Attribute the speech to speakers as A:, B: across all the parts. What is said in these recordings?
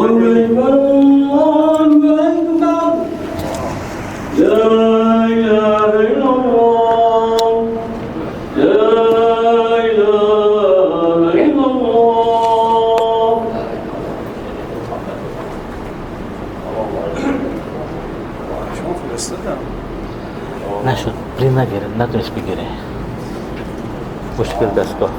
A: نشد پرینت نگیره، نتونست بگیره، مشکل دستگاه.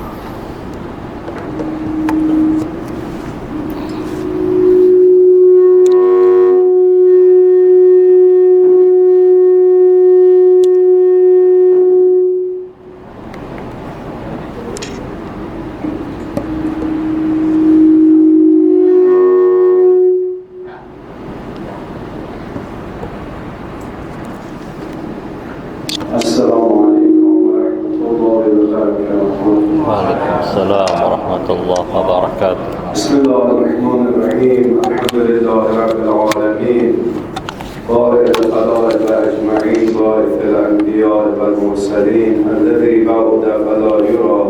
B: بسم الله الرحمن الرحيم. الحمد لله رب العالمين بارئ الخلائق أجمعين باعث الأنبياء والمرسلين الذي بعد فلا يرى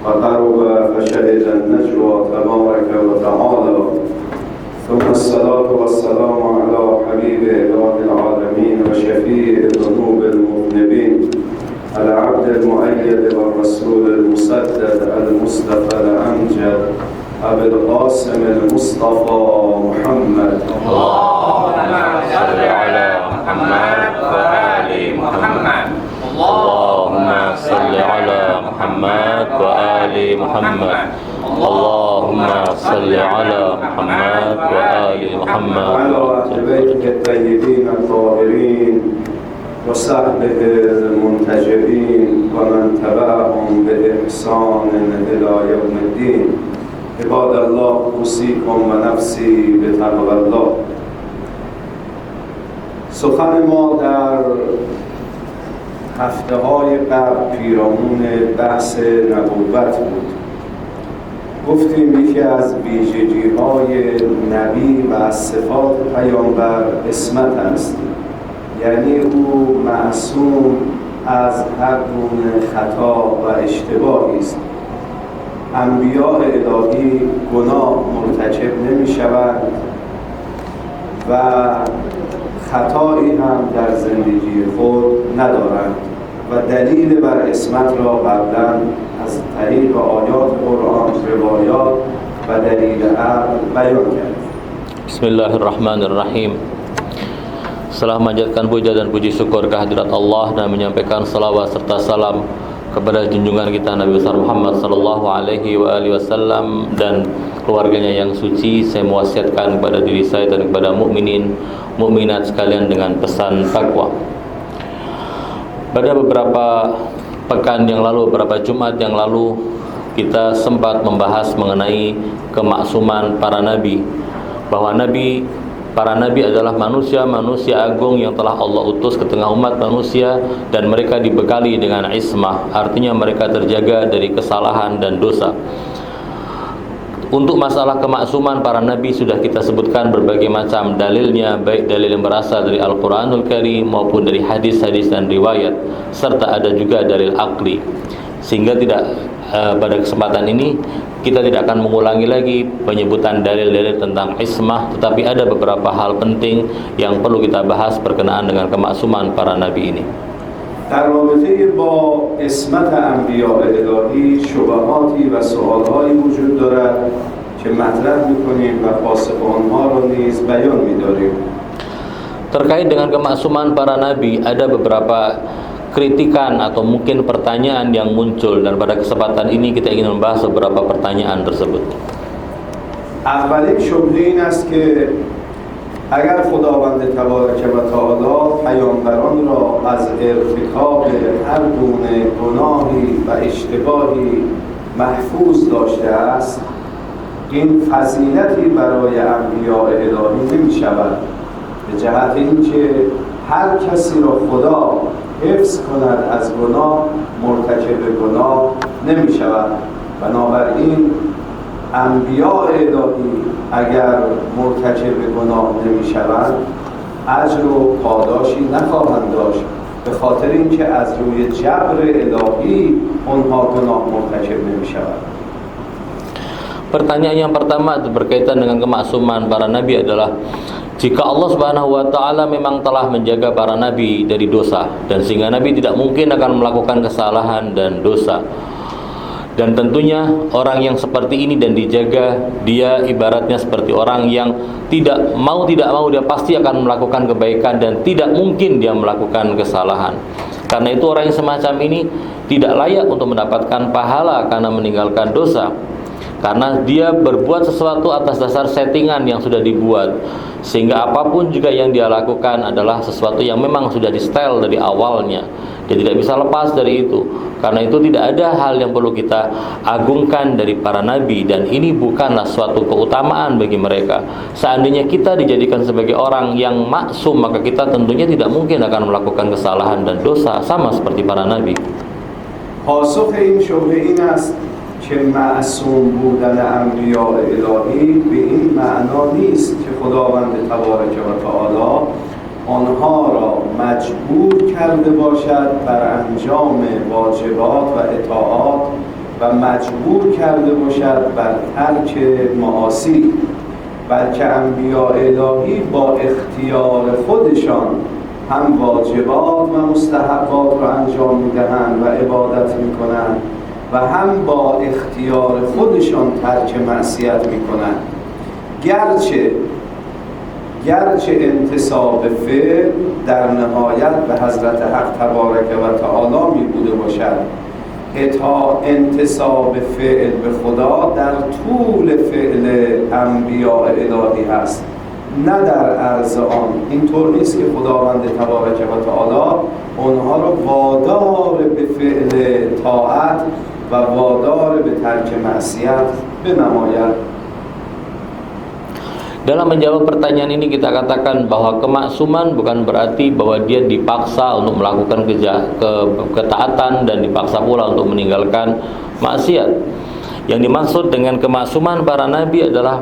B: وقرب فشهد النجوى تبارك وتعالى ثم الصلاة والسلام على حبيب إله العالمين وشفيع ذنوب المذنبين العبد المؤيد والرسول المسدد المصطفى الأمجد أبي القاسم المصطفى محمد.
A: اللهم صل على محمد وآل محمد. اللهم صل على محمد وآل محمد. اللهم صل على محمد وآل محمد
B: وعلى أهل بيته الطيبين الطاهرين وصحبه المنتجبين ومن تبعهم بإحسان إلى يوم الدين. عباد الله اوصیکم و نفسی به تقوی الله. سخن ما در هفته‌های قبل پیرامون بحث نبوت بود. گفتیم یکی از ویژگی‌های نبی و از صفات پیامبر عصمت است، یعنی او معصوم از هر گونه خطا و اشتباهی است. انبیاء الهی گناه مرتکب نمی شوند و خطایی هم در زندگی خود ندارند و دلیل بر عصمت را قبلا از طریق آیات قرآن، روایات و دلیل عقل بیان کرد.
A: بسم الله الرحمن الرحیم. Setelah memanjatkan puja dan puji syukur kehadirat Allah dan menyampaikan salawat serta salam kepada junjungan kita Nabi besar Muhammad sallallahu alaihi wasallam dan keluarganya yang suci, saya mewasiatkan kepada diri saya dan kepada mukminin mukminat sekalian dengan pesan takwa. Pada beberapa pekan yang lalu, beberapa Jumat yang lalu, kita sempat membahas mengenai kemaksuman para nabi, bahwa para nabi adalah manusia-manusia agung yang telah Allah utus ke tengah umat manusia dan mereka dibekali dengan ismah, artinya mereka terjaga dari kesalahan dan dosa. Untuk masalah kemaksuman para nabi sudah kita sebutkan berbagai macam dalilnya, baik dalil yang berasal dari Al-Quranul Karim maupun dari hadis-hadis dan riwayat, serta ada juga dalil akli. Sehingga pada kesempatan ini kita tidak akan mengulangi lagi penyebutan dalil-dalil tentang ismah, tetapi ada beberapa hal penting yang perlu kita bahas berkenaan dengan kemaksuman para nabi ini.
B: در رابطه با عصمت انبیاء الهی شبهاتی و سوالهایی وجود دارد که مطرح می‌کنیم و پاسخ آنها را نیز بیان می‌داریم.
A: Terkait dengan kemaksuman para nabi, ada beberapa kritikan atau mungkin pertanyaan yang muncul, dan pada kesempatan ini kita ingin membahas beberapa pertanyaan tersebut.
B: اولین شبهه این است که اگر خداوند تبارک و تعالی پیامبران را از ارتکاب هر گونه گناهی و اشتباهی محفوظ داشته است، این فضیلتی برای انبیاء الهی نمی شود، به جهت اینکه هر کسی را خدا حفظ کند از گناه مرتکب گناه نمی شود. بنابراین انبیاء الهی اگر مرتکب گناه نمی شوند اجر و پاداشی نخواهند داشت، به خاطر اینکه از روی جبر الهی اونها گناه مرتکب نمی شوند.
A: Pertanyaan yang pertama berkaitan dengan kemaksuman para nabi adalah, jika Allah Subhanahu wa taala memang telah menjaga para nabi dari dosa, dan sehingga nabi tidak mungkin akan melakukan kesalahan dan dosa. Dan tentunya orang yang seperti ini dan dijaga, dia ibaratnya seperti orang yang tidak mau dia pasti akan melakukan kebaikan dan tidak mungkin dia melakukan kesalahan. Karena itu orang yang semacam ini tidak layak untuk mendapatkan pahala karena meninggalkan dosa, karena dia berbuat sesuatu atas dasar settingan yang sudah dibuat, sehingga apapun juga yang dia lakukan adalah sesuatu yang memang sudah di-style dari awalnya. Dia tidak bisa lepas dari itu. Karena itu tidak ada hal yang perlu kita agungkan dari para nabi, dan ini bukanlah suatu keutamaan bagi mereka. Seandainya kita dijadikan sebagai orang yang maksum, maka kita tentunya tidak mungkin akan melakukan kesalahan dan dosa, sama seperti para nabi.
B: پاسخ این شبهه این است که معصوم بودن انبیاء الهی به این معنا نیست که خداوند تبارک و تعالی آنها را مجبور کرده باشد بر انجام واجبات و اطاعات و مجبور کرده باشد بر ترک معاصی، بلکه انبیاء الهی با اختیار خودشان هم واجبات و مستحبات را انجام میدهند و عبادت میکنند و هم با اختیار خودشان ترک معصیت میکنند. گرچه انتصاب فعل در نهایت به حضرت حق تبارک و تعالی می بوده باشد، انتصاب فعل به خدا در طول فعل انبیاء الهی هست، نه در عرض آن. اینطور نیست که خداوند تبارک و تعالی اونها رو وادار به فعل طاعت و وادار به ترک معصیت بنماید.
A: Dalam menjawab pertanyaan ini kita katakan bahwa kemaksuman bukan berarti bahwa dia dipaksa untuk melakukan ketaatan dan dipaksa pula untuk meninggalkan maksiat. Yang dimaksud dengan kemaksuman para nabi adalah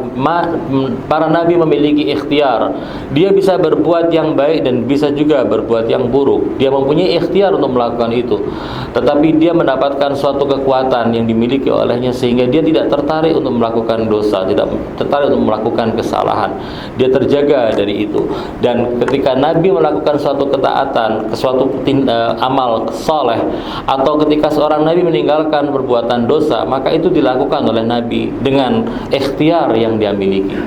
A: para nabi memiliki ikhtiar. Dia bisa berbuat yang baik dan bisa juga berbuat yang buruk. Dia mempunyai ikhtiar untuk melakukan itu. Tetapi dia mendapatkan suatu kekuatan yang dimiliki olehnya sehingga dia tidak tertarik untuk melakukan dosa, tidak tertarik untuk melakukan kesalahan. Dia terjaga dari itu. Dan ketika nabi melakukan suatu ketaatan, suatu amal saleh, atau ketika seorang nabi meninggalkan perbuatan dosa, maka itu dilakukan oleh nabi dengan ikhtiar yang dia miliki.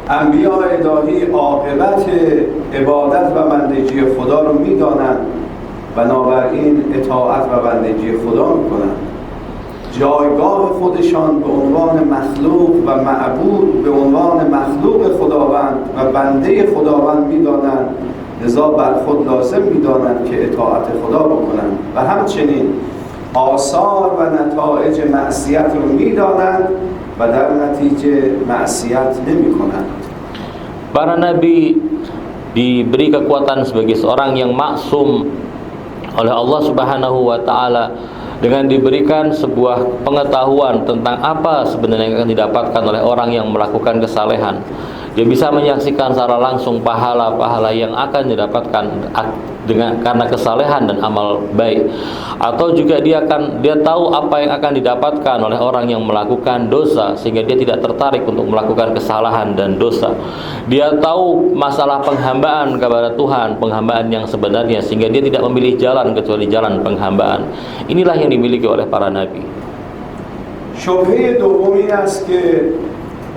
B: انبیاء الهی عاقبت عبادت و بندگی خدا رو میدانند، بنابراین اطاعت و بندگی خدا میکنند. جایگاه خودشان به عنوان مخلوق و معبود، به عنوان مخلوق خداوند و بنده خداوند میدانند، لذا بر خود لازم میدانند که اطاعت خدا بکنند و همچنین آثار و نتایج معصیت رو میدانند و در نتیجه معصیت نمی کنند.
A: Para nabi diberi kekuatan sebagai seorang yang maksum oleh Allah Subhanahu wa taala dengan diberikan sebuah pengetahuan tentang apa sebenarnya yang akan didapatkan oleh orang yang melakukan kesalehan. Dia bisa menyaksikan secara langsung pahala-pahala yang akan didapatkan karena kesalehan dan amal baik. Atau juga dia tahu apa yang akan didapatkan oleh orang yang melakukan dosa sehingga dia tidak tertarik untuk melakukan kesalahan dan dosa. Dia tahu masalah penghambaan kepada Tuhan, penghambaan yang sebenarnya, sehingga dia tidak memilih jalan kecuali jalan penghambaan. Inilah yang dimiliki oleh para nabi.
B: شبهه دوم این است که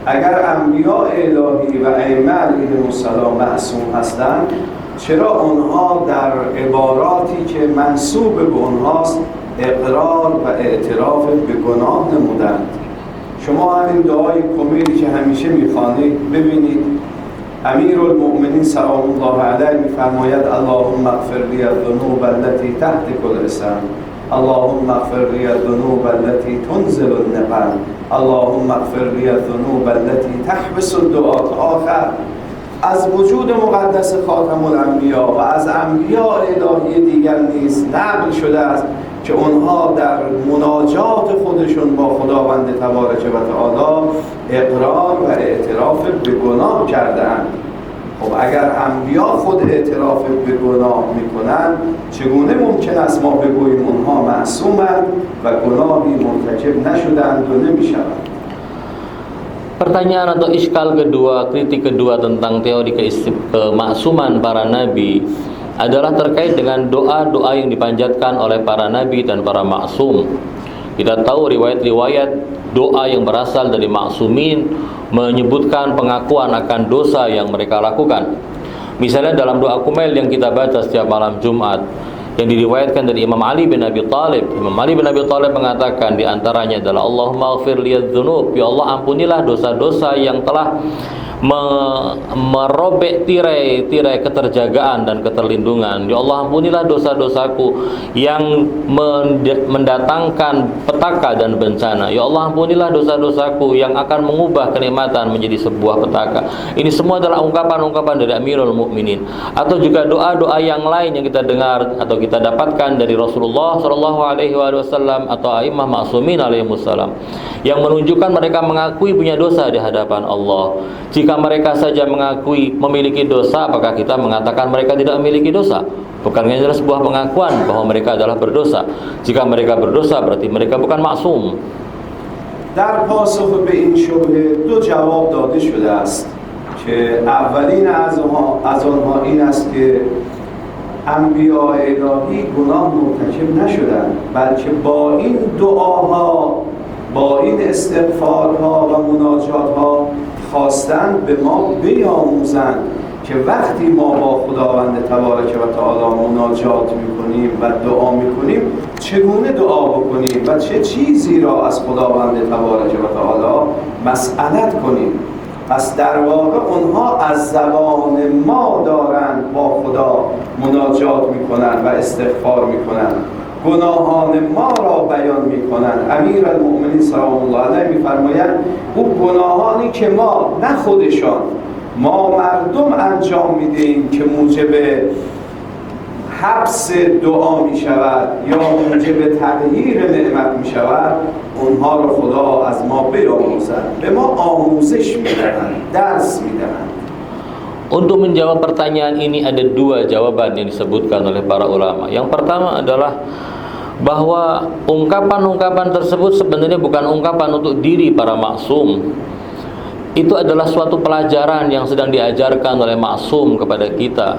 B: اگر انبیاء الهی و ائمه علیهم السلام معصوم هستند، چرا آنها در عباراتی که منسوب به آنهاست اقرار و اعتراف به گناه نمودند؟ شما همین دعای کمیلی که همیشه میخوانید ببینید، امیرالمؤمنین سلام الله علیه میفرماید اللهم اغفر لی الذنوب التي تحت كل اسم، اللهم اغفر لی الذنوب التي تنزل النقم، اللهم اغفر لی الذنوب التي تحبس الدعاء. آخر از وجود مقدس خاتم الانبیا و از انبیاء الهی دیگر نیز نقل شده است که اونها در مناجات خودشون با خداوند تبارک و تعالی اقرار و اعتراف به گناه کردند. خب اگر انبیا خود اعتراف به گناه میکنند، چگونه ممکن است ما بگوییم اونها معصومند و گناهی مرتکب نشدند و نمیشوند؟
A: Pertanyaan atau iskal kedua, kritik kedua tentang teori kemaksuman para nabi adalah terkait dengan doa-doa yang dipanjatkan oleh para nabi dan para maksum. Kita tahu riwayat-riwayat doa yang berasal dari maksumin menyebutkan pengakuan akan dosa yang mereka lakukan. Misalnya dalam doa kumail yang kita baca setiap malam Jumat, yang diriwayatkan dari Imam Ali bin Abi Thalib. Imam Ali bin Abi Thalib mengatakan di antaranya adalah Allahumma ighfir liyadz-dzunub, ya Allah ampunilah dosa-dosa yang telah merobek tirai keterjagaan dan keterlindungan. Ya Allah ampunilah dosa-dosaku yang mendatangkan petaka dan bencana. Ya Allah ampunilah dosa-dosaku yang akan mengubah kenikmatan menjadi sebuah petaka. Ini semua adalah ungkapan-ungkapan dari Amirul Mukminin. Atau juga doa-doa yang lain yang kita dengar atau kita dapatkan dari Rasulullah SAW atau A'immah Ma'sumin alaihimussalam, yang menunjukkan mereka mengakui punya dosa di hadapan Allah. Jika mereka saja mengakui memiliki dosa, apakah kita mengatakan mereka tidak memiliki dosa? Bukankah ini adalah sebuah pengakuan bahwa mereka adalah berdosa? Jika mereka berdosa, berarti mereka bukan maksum.
B: در پاسخ به این شبهه دو جواب داده شده است که اولین از آنها این است که انبیاء الهی گناه مرتکب نشدند، بلکه با این دعاها، با این استغفارها و مناجاتها خواستند به ما بیاموزند که وقتی ما با خداوند تبارک و تعالی مناجات میکنیم و دعا میکنیم چگونه دعا بکنیم و چه چیزی را از خداوند تبارک و تعالی مسئلت کنیم. پس در واقع اونها از زبان ما دارند با خدا مناجات میکنند و استغفار میکنند، گناهان ما را بیان میکنند. امیرالمؤمنین سلام الله علیه میفرمایند او گناهانی که ما، نه خودشان، ما مردم انجام میدهیم که موجب حبس دعا میشود یا موجب تغییر نعمت میشود، اونها را خدا از ما بیاموزد، به ما آموزش میدهند، درس میدهند.
A: Untuk menjawab pertanyaan ini ada dua jawaban yang disebutkan oleh para ulama. Yang pertama adalah bahwa ungkapan-ungkapan tersebut sebenarnya bukan ungkapan untuk diri para maksum. Itu adalah suatu pelajaran yang sedang diajarkan oleh maksum kepada kita.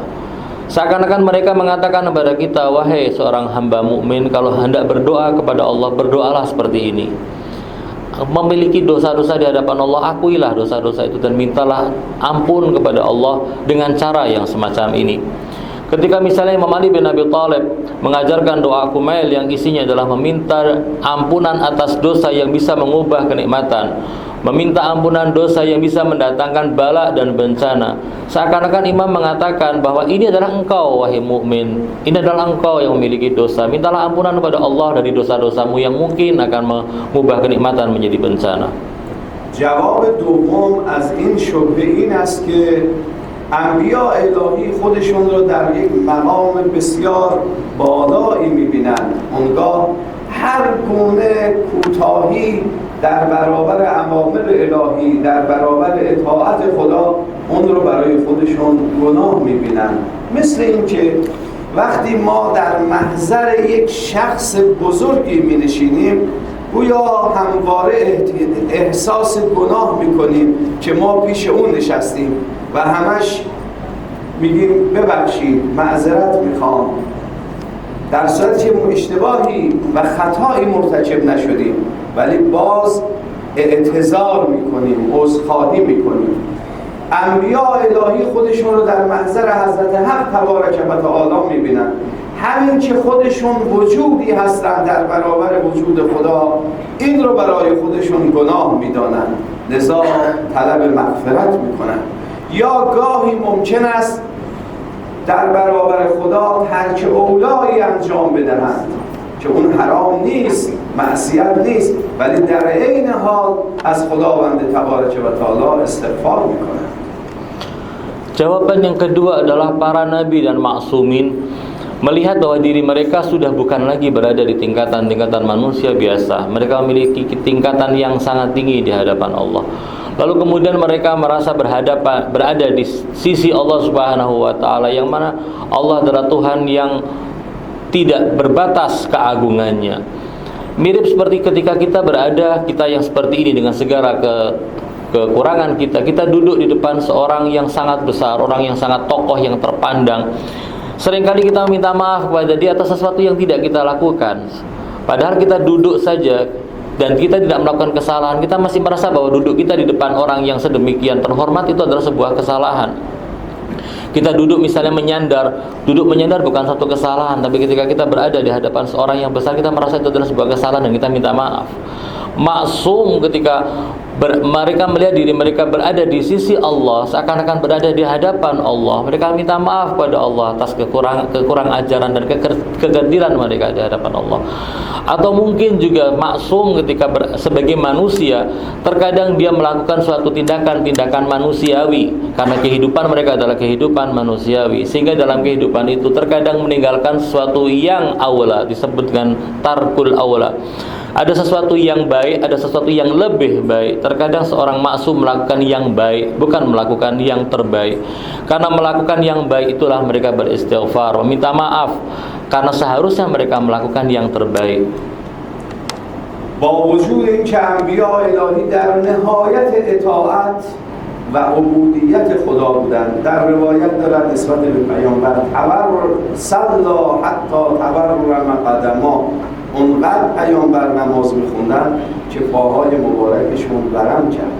A: Seakan-akan mereka mengatakan kepada kita, wahai seorang hamba mukmin, kalau hendak berdoa kepada Allah, berdoalah seperti ini. Memiliki dosa-dosa di hadapan Allah, akuilah dosa-dosa itu dan mintalah ampun kepada Allah dengan cara yang semacam ini. Ketika misalnya Imam Ali bin Abi Thalib mengajarkan doa kumail yang isinya adalah meminta ampunan atas dosa yang bisa mengubah kenikmatan, meminta ampunan dosa yang bisa mendatangkan bala dan bencana, seakan-akan imam mengatakan bahwa ini adalah engkau wahai mukmin, ini adalah engkau yang memiliki dosa, mintalah ampunan kepada Allah dari dosa-dosamu yang mungkin akan mengubah kenikmatan menjadi bencana.
B: جواب دوم از این شبهه این است که انبیاء الهی خودشون رو در یک مقام بسیار بالایی میبینند. اونگاه هر گونه کوتاهی در برابر اوامر الهی، در برابر اطاعت خدا، اون رو برای خودشون گناه میبینند. مثل این که وقتی ما در محضر یک شخص بزرگی مینشینیم، گویا همواره احساس گناه میکنیم که ما پیش اون نشستیم و همش میگیم ببخشید، معذرت میخوام، در صورتی که اشتباهی و خطایی مرتکب نشدیم، ولی باز اعتذار میکنیم، عذرخواهی میکنیم. انبیاء الهی خودشون رو در محضر حضرت حق تبارک و تعالی میبینن، همین که خودشون وجودی هستن در برابر وجود خدا، این رو برای خودشون گناه میدانن، لذا طلب مغفرت میکنن. یا گاهی ممکن است در برابر خدا ترک اولایی انجام بدهند که اون حرام نیست، معصیت نیست، ولی در عین حال از خداوند تبارک و تعالی استغفار میکنند.
A: Jawaban yang kedua adalah para nabi dan maksumin melihat bahwa diri mereka sudah bukan lagi berada di tingkatan-tingkatan manusia biasa. Mereka memiliki tingkatan yang sangat tinggi di hadapan Allah. Lalu kemudian mereka merasa berada di sisi Allah Subhanahu wa taala, yang mana Allah adalah Tuhan yang tidak berbatas keagungannya. Mirip seperti ketika kita yang seperti ini dengan segala kekurangan kita, kita duduk di depan seorang yang sangat besar, orang yang sangat tokoh, yang terpandang. Seringkali kita minta maaf kepada dia atas sesuatu yang tidak kita lakukan. Padahal kita duduk saja dan kita tidak melakukan kesalahan, kita masih merasa bahwa duduk kita di depan orang yang sedemikian terhormat itu adalah sebuah kesalahan. Kita duduk misalnya menyandar, duduk menyandar bukan satu kesalahan, tapi ketika kita berada di hadapan seorang yang besar, kita merasa itu adalah sebuah kesalahan dan kita minta maaf. Maksum ketika mereka melihat diri mereka berada di sisi Allah, seakan-akan berada di hadapan Allah, mereka minta maaf kepada Allah atas kekurang ajaran dan kegadiran mereka di hadapan Allah. Atau mungkin juga maksum ketika sebagai manusia, terkadang dia melakukan suatu tindakan-tindakan manusiawi karena kehidupan mereka adalah kehidupan manusiawi, sehingga dalam kehidupan itu terkadang meninggalkan sesuatu yang aula, disebutkan tarkul aula. Ada sesuatu yang baik, ada sesuatu yang lebih baik. Terkadang seorang maksum melakukan yang baik, bukan melakukan yang terbaik. Karena melakukan yang baik itulah mereka beristighfar, meminta maaf, karena seharusnya mereka melakukan yang terbaik.
B: با وجود این که انبیاء الهی در نهایت اطاعت و عبودیت خدا بودند، در روایت دارد نسبت به پیامبر صلا حتی تورم قدما، اونقدر پیامبر نماز میخوندن که پاهای مبارکشون ورم کرد،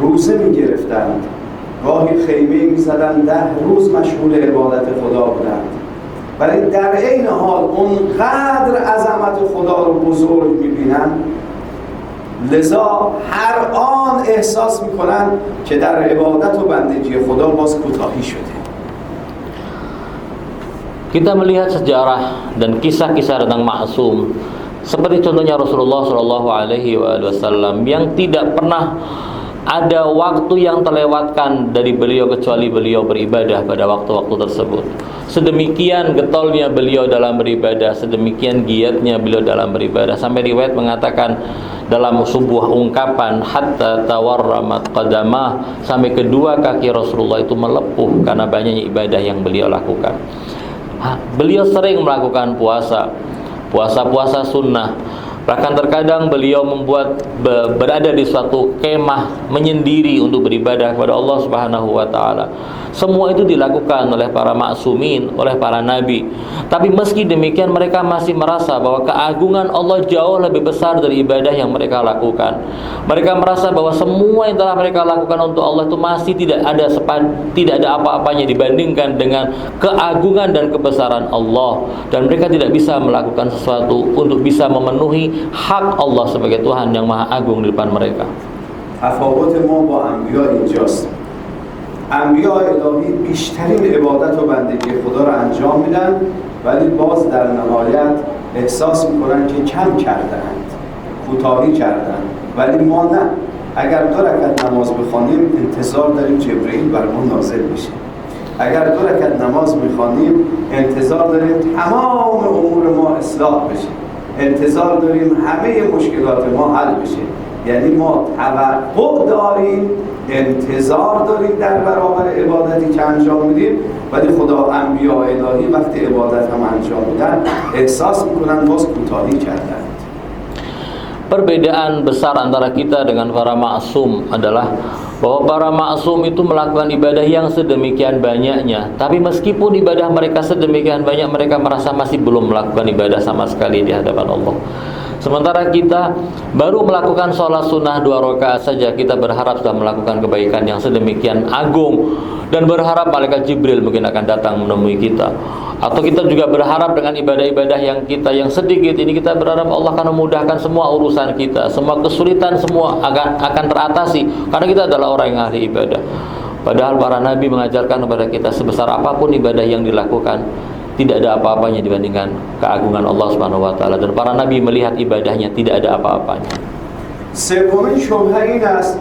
B: روزه میگرفتند، گاهی خیمه میزدند، 10 روز مشغول عبادت خدا بودند، ولی در عین حال اونقدر عظمت خدا رو بزرگ میبینند، لذا هر آن احساس میکنن که در عبادت و بندگی خدا باز کوتاهی شده.
A: Kita melihat sejarah dan kisah-kisah tentang maksum, seperti contohnya Rasulullah SAW yang tidak pernah ada waktu yang terlewatkan dari beliau kecuali beliau beribadah pada waktu-waktu tersebut. Sedemikian getolnya beliau dalam beribadah, sedemikian giatnya beliau dalam beribadah, sampai riwayat mengatakan dalam sebuah ungkapan, hatta tawarramat qadamah, sampai kedua kaki Rasulullah itu melepuh karena banyaknya ibadah yang beliau lakukan. Beliau sering melakukan puasa sunnah. Bahkan terkadang beliau berada di suatu kemah menyendiri untuk beribadah kepada Allah Subhanahu wa taala. Semua itu dilakukan oleh para maksumin, oleh para nabi. Tapi meski demikian mereka masih merasa bahwa keagungan Allah jauh lebih besar dari ibadah yang mereka lakukan. Mereka merasa bahwa semua yang telah mereka lakukan untuk Allah itu masih tidak ada apa-apanya dibandingkan dengan keagungan dan kebesaran Allah, dan mereka tidak bisa melakukan sesuatu untuk bisa memenuhi hak Allah sebagai Tuhan yang Maha Agung di depan mereka.
B: تفاوت ما با انبیا اینجاست. انبیاء الهی بیشترین عبادت و بندگی خدا رو انجام میدن، ولی باز در نهایت احساس میکنن که کم کردند، کوتاهی کردند. ولی ما نه، اگر 2 رکعت نماز بخوانیم انتظار داریم جبرئیل بر ما نازل بشه. اگر 2 رکعت نماز میخوانیم انتظار داریم تمام امور ما اصلاح بشه، انتظار داریم همه مشکلات ما حل بشه. یعنی ما توقع داریم، انتظار داریم در برابر عبادتی که انجام میدیم، ولی خدا انبیاء الهی وقتی عبادت هم انجام میدن احساس میکنن باز کوتاهی کردن.
A: Perbedaan besar antara kita dengan para maksum adalah bahwa para maksum itu melakukan ibadah yang sedemikian banyaknya, tapi meskipun ibadah mereka sedemikian banyak, mereka merasa masih belum melakukan ibadah sama sekali di hadapan Allah. Sementara kita baru melakukan sholat sunnah 2 rakaat saja, kita berharap sudah melakukan kebaikan yang sedemikian agung, dan berharap malaikat Jibril mungkin akan datang menemui kita. Atau kita juga berharap dengan ibadah-ibadah yang sedikit ini, kita berharap Allah akan memudahkan semua urusan kita, semua kesulitan semua akan teratasi, karena kita adalah orang yang ahli ibadah. Padahal para nabi mengajarkan kepada kita, sebesar apapun ibadah yang dilakukan, tidak ada apa-apanya dibandingkan keagungan Allah Subhanahu wa taala, dan para nabi melihat ibadahnya tidak ada apa-apanya.
B: سومین شبهه این است،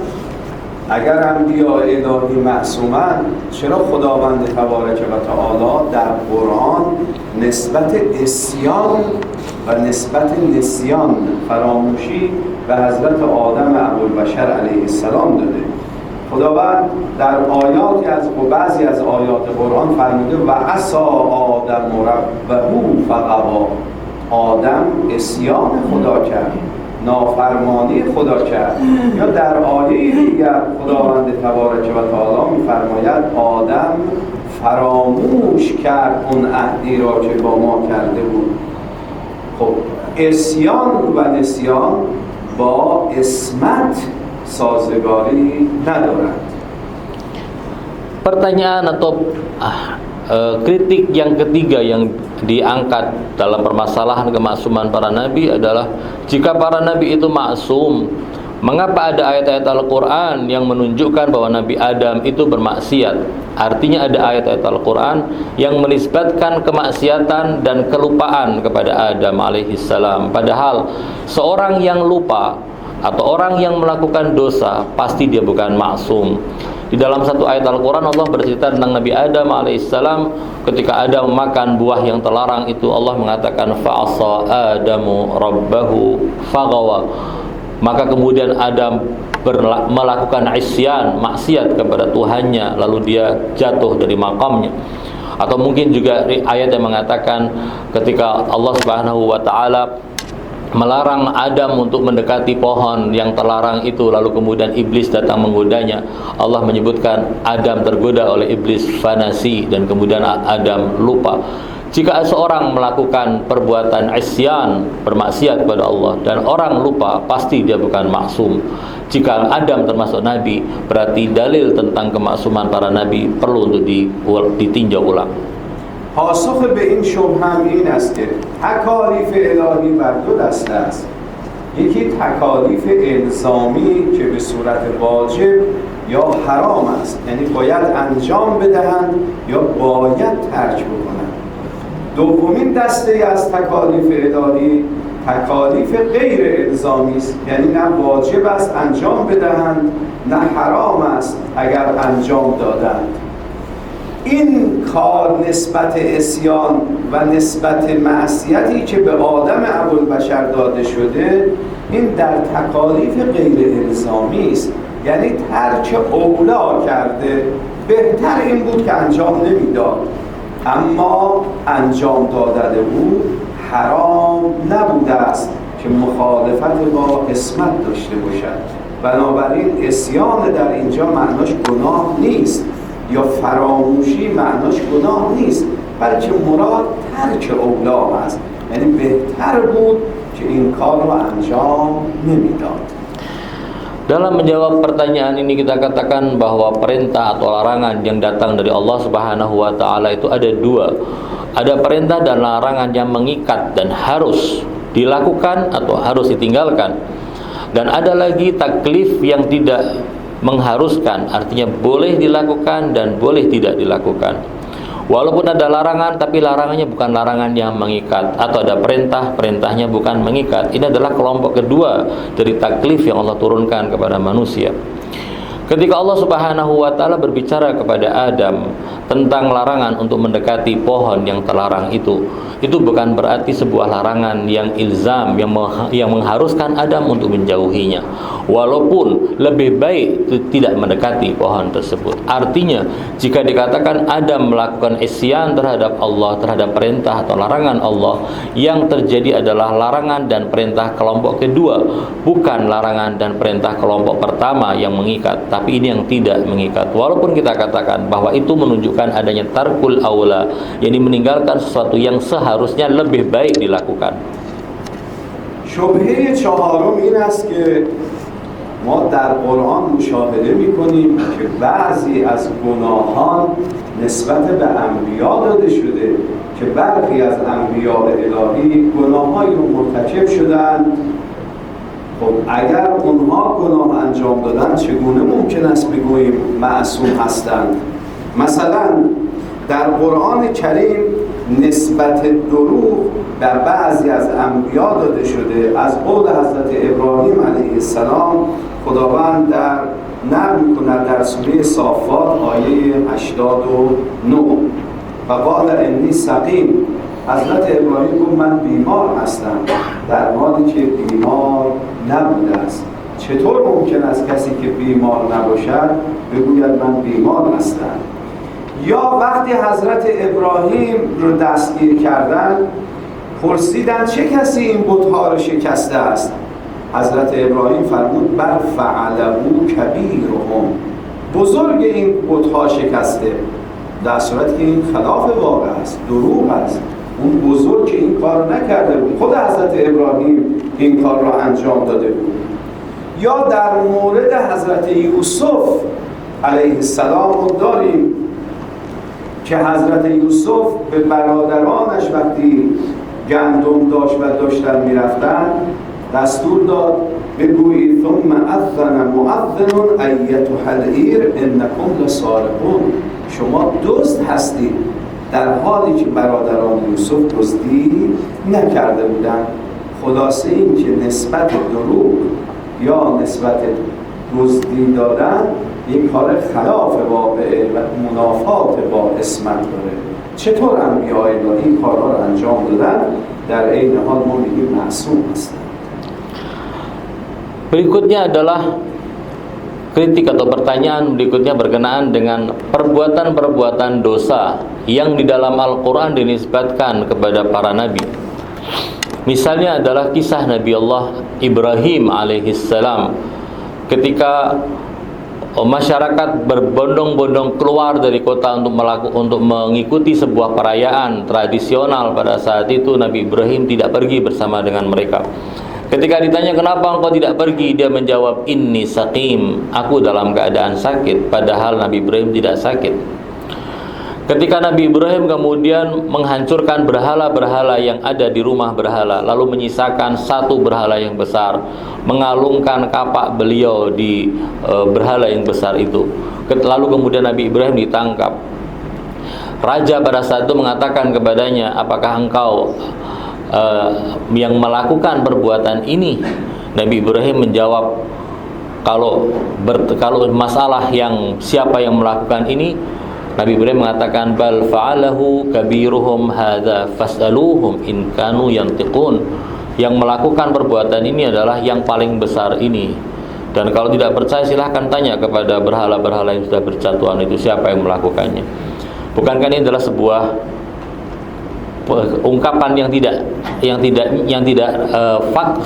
B: اگر انبیاء الهی معصومند، چرا خداوند تبارک و تعالی در قرآن نسبت عصیان و نسبت نسیان، فراموشی به حضرت آدم ابوالبشر علیه السلام داده؟ خداوند در آیاتی و بعضی از آیات قرآن فرموده و عصا آدم ربه فغوا، آدم عصیان خدا کرد نافرمانی خدا کرد. یا در آیه دیگر خداوند تبارک و تعالی می‌فرماید آدم فراموش کرد اون عهدی را که با ما کرده بود. خب عصیان و نسیان با عصمت sazegari ندارد.
A: Pertanyaan atau kritik yang ketiga yang diangkat dalam permasalahan kemaksuman para nabi adalah jika para nabi itu maksum, mengapa ada ayat-ayat Al-Quran yang menunjukkan bahwa Nabi Adam itu bermaksiat? Artinya ada ayat-ayat Al-Quran yang menisbatkan kemaksiatan dan kelupaan kepada Adam alaihissalam. Padahal seorang yang lupa atau orang yang melakukan dosa pasti dia bukan maksum. Di dalam satu ayat Al-Quran Allah bercerita tentang Nabi Adam alaihissalam. Ketika Adam makan buah yang terlarang itu, Allah mengatakan fa'asa Adamu rabbahu faghawa. Maka kemudian Adam melakukan isyan, maksiat kepada Tuhannya, lalu dia jatuh dari makamnya. Atau mungkin juga ayat yang mengatakan ketika Allah Subhanahu wa taala melarang Adam untuk mendekati pohon yang terlarang itu, lalu kemudian iblis datang menggodanya. Allah menyebutkan Adam tergoda oleh iblis, fanasi, dan kemudian Adam lupa. Jika seorang melakukan perbuatan isyan, bermaksiat kepada Allah, dan orang lupa, pasti dia bukan maksum. Jika Adam termasuk nabi, berarti dalil tentang kemaksuman para nabi perlu untuk ditinjau ulang.
B: پاسخ به این شبهه هم این است که تکالیف الهی بر دو دسته است. یکی تکالیف الزامی که به صورت واجب یا حرام است، یعنی باید انجام بدهند یا باید ترک بکنند. دومین دسته از تکالیف الهی تکالیف غیر الزامی است، یعنی نه واجب است انجام بدهند نه حرام است اگر انجام دادند. این کار نسبت عصیان و نسبت معصیتی که به آدم ابوالبشر داده شده، این در تکالیف غیر الزامی است، یعنی ترک اولا کرده. بهتر این بود که انجام نمیداد، اما انجام دادن او حرام نبوده است که مخالفت با عصمت داشته باشد. بنابراین عصیان در اینجا معناش گناه نیست یا فراموشی معناش گناه نیست، بلکه مراد ترک اولا است، یعنی بهتر بود که این کار رو انجام نمیداد.
A: Dalam menjawab pertanyaan ini kita katakan bahwa perintah atau larangan yang datang dari Allah Subhanahu wa taala itu ada dua. Ada perintah dan larangan yang mengikat dan harus dilakukan atau harus ditinggalkan. Dan ada lagi taklif yang tidak mengharuskan, artinya boleh dilakukan dan boleh tidak dilakukan. Walaupun ada larangan, tapi larangannya bukan larangan yang mengikat, atau ada perintah, perintahnya bukan mengikat. Ini adalah kelompok kedua dari taklif yang Allah turunkan kepada manusia. Ketika Allah Subhanahu wa taala berbicara kepada Adam tentang larangan untuk mendekati pohon yang terlarang itu bukan berarti sebuah larangan yang ilzam, yang mengharuskan Adam untuk menjauhinya. Walaupun lebih baik tidak mendekati pohon tersebut. Artinya, jika dikatakan Adam melakukan isyan terhadap Allah, terhadap perintah atau larangan Allah, yang terjadi adalah larangan dan perintah kelompok kedua, bukan larangan dan perintah kelompok pertama yang mengikat, tapi ini yang tidak mengikat. Walaupun kita katakan bahwa itu menunjukkan adanya tarkul aula, yakni meninggalkan sesuatu yang seharusnya lebih baik dilakukan.
B: شبهه چهارم این است که ما در قرآن مشاهده می‌کنیم که بعضی از گناهان نسبت به انبیا داده شده که برخی از انبیاء الهی گناهایی رو مرتکب شدند. خب اگر اونها گناه انجام دادن چگونه ممکن است بگوییم معصوم هستند؟ مثلا در قرآن کریم نسبت دروغ در بعضی از انبیا داده شده. از قول حضرت ابراهیم علیه السلام خداوند در نقل می‌کند در سوره صافات آیه 89 و قال انی سقیم. حضرت ابراهیم گفت من بیمار هستم، در حالی که بیمار نبوده است. چطور ممکن است کسی که بیمار نباشد بگوید من بیمار هستم؟ یا وقتی حضرت ابراهیم رو دستگیر کردن پرسیدن چه کسی این بت‌ها رو شکسته است؟ حضرت ابراهیم فرمود بر فعله کبیرهم، بزرگ این بت‌ها شکسته، در صورتی که این خلاف واقع است، دروغ است. اون بزرگ که این کار رو نکرده بود، خود حضرت ابراهیم این کار را انجام داده بود. یا در مورد حضرت یوسف علیه السلام رو داریم که حضرت یوسف به برادرانش وقتی گندم داشت و داشتن میرفتن دستور داد بگویید ثم اذن مؤذن ایتها العیر انکم لسارقون، شما دزد هستید، در حالی که برادران یوسف دزدی نکرده بودند. خلاصه این که نسبت دروغ یا نسبت دزدی دادن یک کار خلاف واقعه و منافات با اسمت داره. چطور انبیاء الهی این کارها رو انجام دادن؟ در عین حال ما میگیم معصوم هستند.
A: Berikutnya adalah kritik atau pertanyaan berikutnya berkenaan dengan perbuatan-perbuatan dosa yang di dalam Al-Quran dinisbatkan kepada para nabi. Misalnya adalah kisah Nabi Allah Ibrahim alaihissalam ketika masyarakat berbondong-bondong keluar dari kota untuk mengikuti sebuah perayaan tradisional. Pada saat itu Nabi Ibrahim tidak pergi bersama dengan mereka. Ketika ditanya kenapa engkau tidak pergi, dia menjawab inni saqim, aku dalam keadaan sakit, padahal Nabi Ibrahim tidak sakit. Ketika Nabi Ibrahim kemudian menghancurkan berhala-berhala yang ada di rumah berhala, lalu menyisakan satu berhala yang besar, mengalungkan kapak beliau di berhala yang besar itu. Lalu kemudian Nabi Ibrahim ditangkap. Raja pada saat itu mengatakan kepadanya, apakah engkau yang melakukan perbuatan ini? Nabi Ibrahim menjawab, kalau masalah yang siapa yang melakukan ini, Nabi Ibrahim mengatakan bal fa'alahu kabiruhum hadza fas'aluhum in kanu yantiqun. Yang melakukan perbuatan ini adalah yang paling besar ini. Dan kalau tidak percaya silahkan tanya kepada berhala-berhala yang sudah berjatuhan itu siapa yang melakukannya. Bukankah ini adalah sebuah ungkapan yang tidak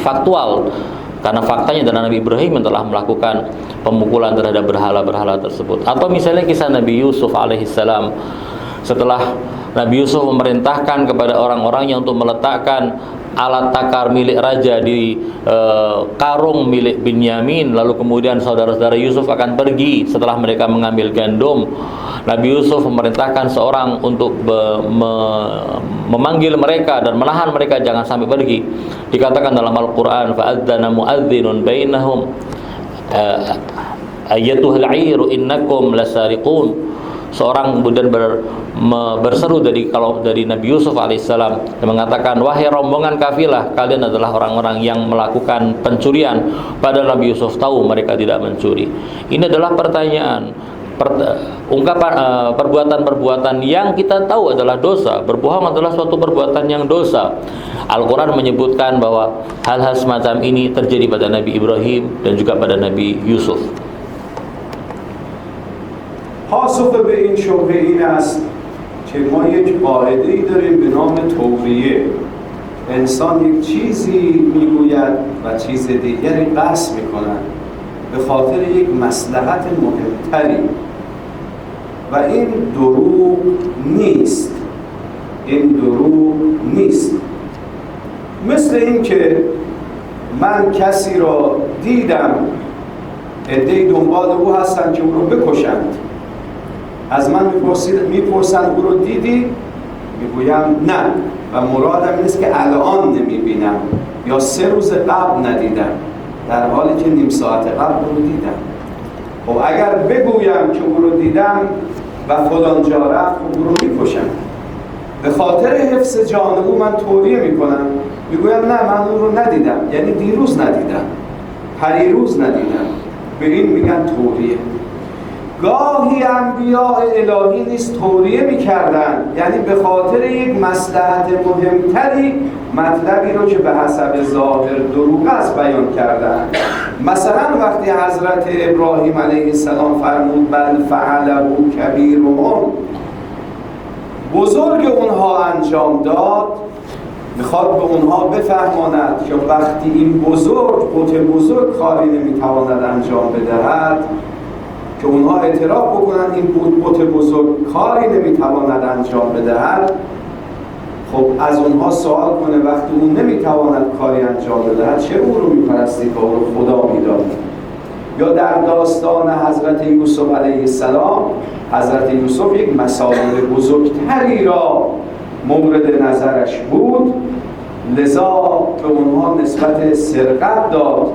A: faktual, karena faktanya adalah Nabi Ibrahim yang telah melakukan pemukulan terhadap berhala-berhala tersebut. Atau misalnya kisah Nabi Yusuf alaihissalam, setelah Nabi Yusuf memerintahkan kepada orang-orangnya untuk meletakkan alat takar milik raja di karung milik Binyamin, lalu kemudian saudara-saudara Yusuf akan pergi setelah mereka mengambil gandum. Nabi Yusuf memerintahkan seorang untuk memanggil mereka dan menahan mereka jangan sampai pergi. Dikatakan dalam Al-Quran fa'adzana mu'adzinun bainahum ayyatuhal 'airu innakum lasariqun. Seorang kemudian berseru dari Nabi Yusuf alaihissalam yang mengatakan, wahai rombongan kafilah, kalian adalah orang-orang yang melakukan pencurian, padahal Nabi Yusuf tahu mereka tidak mencuri. Ini adalah pertanyaan, ungkapan perbuatan-perbuatan yang kita tahu adalah dosa. Berbohong adalah suatu perbuatan yang dosa. Al-Quran menyebutkan bahwa hal-hal semacam ini terjadi pada Nabi Ibrahim dan juga pada Nabi Yusuf.
B: پاسخ به این شبهه این است که ما یک قاعده‌ای داریم به نام توریه. انسان یک چیزی میگوید و چیز دیگری قصد میکند به خاطر یک مصلحت مهمتری و این دروغ نیست. مثل این که من کسی را دیدم عده‌ای دنبال او هستن که او رو بکشند، از من میپرسند او رو دیدی؟ میگویم نه و مرادم این است که الان نمیبینم یا 3 روز قبل ندیدم، در حالی که نیم ساعت قبل او رو دیدم. خب اگر بگویم که او رو دیدم و فلان جا رفت، او رو میکشم. به خاطر حفظ جان او من توریه میکنم، میگویم نه من او رو ندیدم، یعنی دیروز ندیدم، پریروز ندیدم. به این میگن توریه. گاهی انبیاء الهی نیز توریه میکردن، یعنی به خاطر یک مصلحت مهمتری مطلبی رو که به حسب ظاهر دروغ است بیان کردن. مثلا وقتی حضرت ابراهیم علیه السلام فرمود بل فعله کبیرهم، بزرگ اونها انجام داد، میخواد به اونها بفهماند که وقتی این بزرگ کاری نمیتواند انجام بدهد، که اونها اعتراف بکنن این بت بزرگ کاری نمیتواند انجام بدهد، خب از اونها سوال کنه وقتی اون نمیتواند کاری انجام بدهد چه او رو میپرستی که او رو خدا میدانی؟ یا در داستان حضرت یوسف علیه السلام، حضرت یوسف یک مصائب بزرگتری را مورد نظرش بود، لذا به اونها نسبت سرقت داد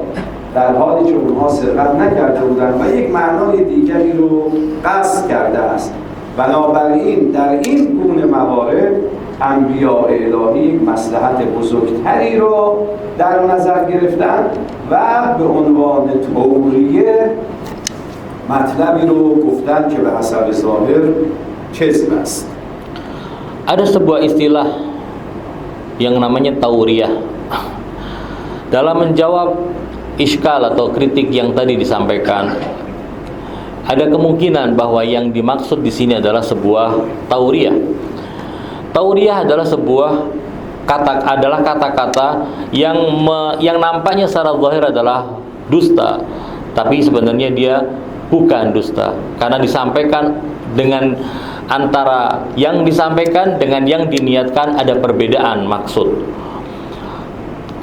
B: در حالی که اونها سرقت نکرده بودند و یک معنای دیگری رو قصد کرده است. بنابراین در این گونه موارد انبیاء الهی مصلحت بزرگتری رو در نظر گرفتن و به عنوان توریه مطلبی رو گفتن که به حسب ظاهر کذب است.
A: Ada sebuah istilah yang namanya tauriyah. Dalam menjawab iskal atau kritik yang tadi disampaikan, ada kemungkinan bahwa yang dimaksud di sini adalah sebuah tauriyah. Tauriyah adalah sebuah kata-kata yang nampaknya secara zahir adalah dusta, tapi sebenarnya dia bukan dusta karena disampaikan dengan antara yang disampaikan dengan yang diniatkan ada perbedaan maksud.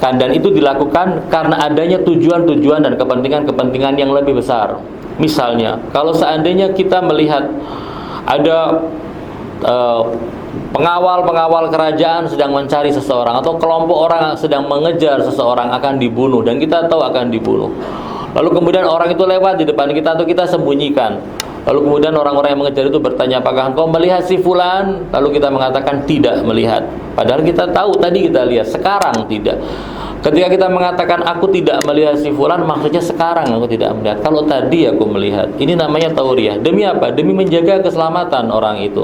A: Dan itu dilakukan karena adanya tujuan-tujuan dan kepentingan-kepentingan yang lebih besar. Misalnya, kalau seandainya kita melihat ada pengawal-pengawal kerajaan sedang mencari seseorang atau kelompok orang sedang mengejar seseorang akan dibunuh dan kita tahu akan dibunuh. Lalu kemudian orang itu lewat di depan kita atau kita sembunyikan. Lalu kemudian orang-orang yang mengejar itu bertanya, apakah engkau melihat si fulan? Lalu kita mengatakan tidak melihat. Padahal kita tahu tadi kita lihat, sekarang tidak. Ketika kita mengatakan aku tidak melihat si fulan, maksudnya sekarang aku tidak melihat. Kalau tadi aku melihat. Ini namanya tauriyah. Demi apa? Demi menjaga keselamatan orang itu.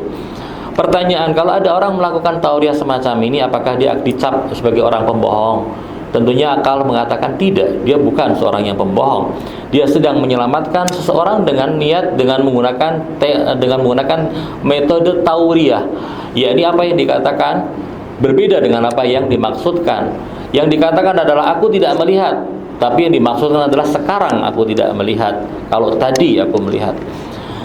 A: Pertanyaan, kalau ada orang melakukan tauriyah semacam ini, apakah dia dicap sebagai orang pembohong? Tentunya akal mengatakan tidak, dia bukan seorang yang pembohong. Dia sedang menyelamatkan seseorang dengan niat dengan menggunakan metode tauriyah. Yakni apa yang dikatakan berbeda dengan apa yang dimaksudkan. Yang dikatakan adalah aku tidak melihat, tapi yang dimaksudkan adalah sekarang aku tidak melihat. Kalau tadi aku melihat.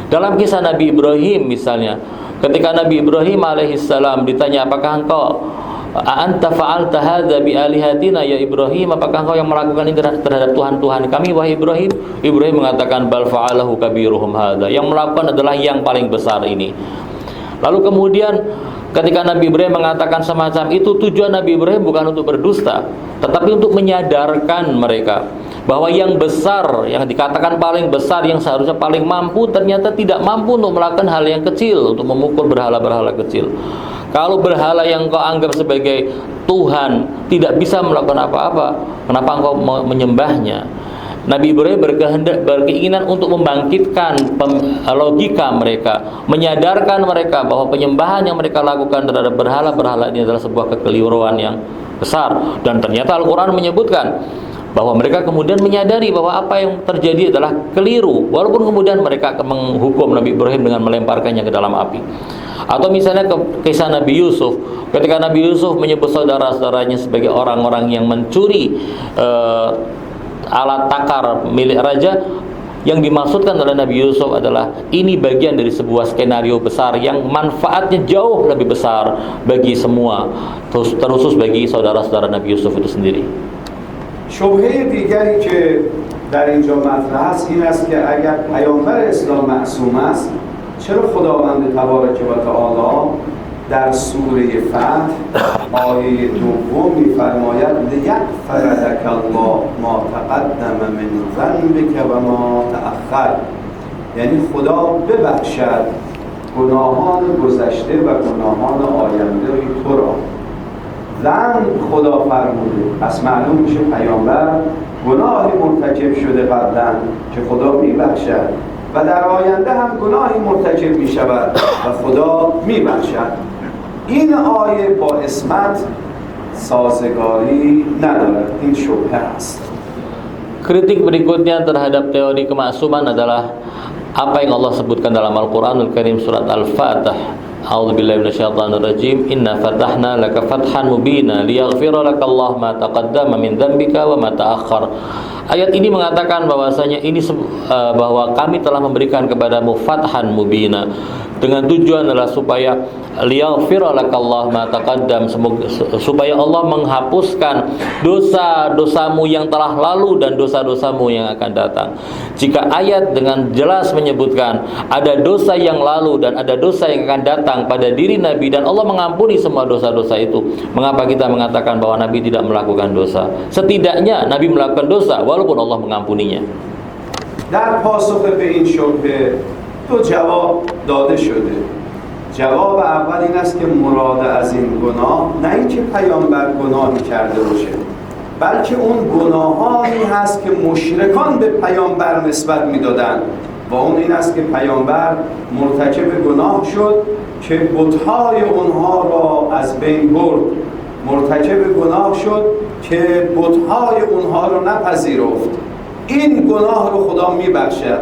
A: Dalam kisah Nabi Ibrahim misalnya, ketika Nabi Ibrahim alaihissalam ditanya, apakah engkau a'anta fa'alta hadza bi alihatina ya Ibrahim, apakah engkau yang melakukan ini terhadap Tuhan-Tuhan kami wahai Ibrahim? Ibrahim mengatakan bal fa'alahu kabiruhum hadza, yang melakukan adalah yang paling besar ini. Lalu kemudian ketika Nabi Ibrahim mengatakan semacam itu, tujuan Nabi Ibrahim bukan untuk berdusta, tetapi untuk menyadarkan mereka bahwa yang besar, yang dikatakan paling besar, yang seharusnya paling mampu, ternyata tidak mampu untuk melakukan hal yang kecil, untuk memukul berhala-berhala kecil. Kalau berhala yang kau anggap sebagai Tuhan tidak bisa melakukan apa-apa, kenapa engkau menyembahnya? Nabi Ibrahim berkeinginan untuk membangkitkan logika mereka, menyadarkan mereka bahwa penyembahan yang mereka lakukan terhadap berhala-berhala ini adalah sebuah kekeliruan yang besar. Dan ternyata Al-Quran menyebutkan bahwa mereka kemudian menyadari bahwa apa yang terjadi adalah keliru, walaupun kemudian mereka menghukum Nabi Ibrahim dengan melemparkannya ke dalam api. Atau misalnya kisah Nabi Yusuf, ketika Nabi Yusuf menyebut saudara-saudaranya sebagai orang-orang yang mencuri alat takar milik raja, yang dimaksudkan oleh Nabi Yusuf adalah ini bagian dari sebuah skenario besar yang manfaatnya jauh lebih besar bagi semua, terkhusus bagi saudara-saudara Nabi Yusuf itu sendiri.
B: شبهه دیگری که در اینجا مطرح است این است که اگر پیامبر اسلام معصوم است، چرا خداوند تبارک و تعالی در سوره فتح آیه دوم می‌فرماید لیغفر لک الله ما تقدم من ذنبک و ما تأخر، یعنی خدا ببخشد گناهان گذشته و گناهان آینده تو را. ذنب خدا فرموده، پس معلوم میشه پیامبر گناهی مرتکب شده قبلا که خدا میبخشد و در آینده هم گناهی مرتکب میشود و خدا میبخشد. این آیه با عصمت سازگاری ندارد، این شبهه است.
A: Kritik berikutnya terhadap teori kemaksuman adalah apa yang Allah sebutkan dalam Al-Qur'anul Karim surat Al-Fatih. A'udzubillahi minasyaitonirrajim. Inna fatahna laka fathan mubina liyaghfira lakallahu ma taqaddama min dzambika wa ma ta'akhkhar. Ayat ini mengatakan bahwasanya bahwa kami telah memberikan kepadamu fathan mubina, dengan tujuan adalah supaya liyaghfira lakallahu ma taqaddam, supaya Allah menghapuskan dosa-dosamu yang telah lalu dan dosa-dosamu yang akan datang. Jika ayat dengan jelas menyebutkan ada dosa yang lalu dan ada dosa yang akan datang pada diri Nabi dan Allah mengampuni semua dosa-dosa itu, mengapa kita mengatakan bahwa Nabi tidak melakukan dosa? Setidaknya Nabi melakukan dosa walaupun Allah mengampuninya.
B: در پاسخ به این شبهه دو جواب داده شده. جواب اول این است که مراد از این گناه نه اینکه پیامبر گناهی کرده باشه، بلکه اون گناهانی هست که مشرکان به پیامبر نسبت میدادن و اون این است که پیامبر مرتکب گناه شد که بت‌های اونها را از بین برد، مرتکب گناه شد که بت‌های اونها رو نپذیرفت. این گناه رو خدا میبخشد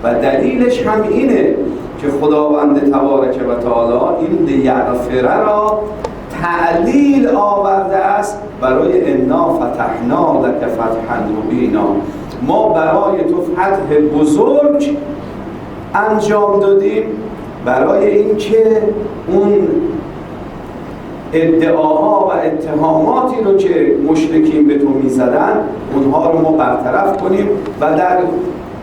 B: و دلیلش هم اینه که خداوند تبارک و تعالی این لیغفر را تعلیل آورده است برای انا فتحنا لک فتحا مبینا. ما برای تو فتح بزرگ انجام دادیم برای اینکه اون ادعاها و اتهاماتی رو که مشرکین به تو میزدن اونها رو ما برطرف کنیم و در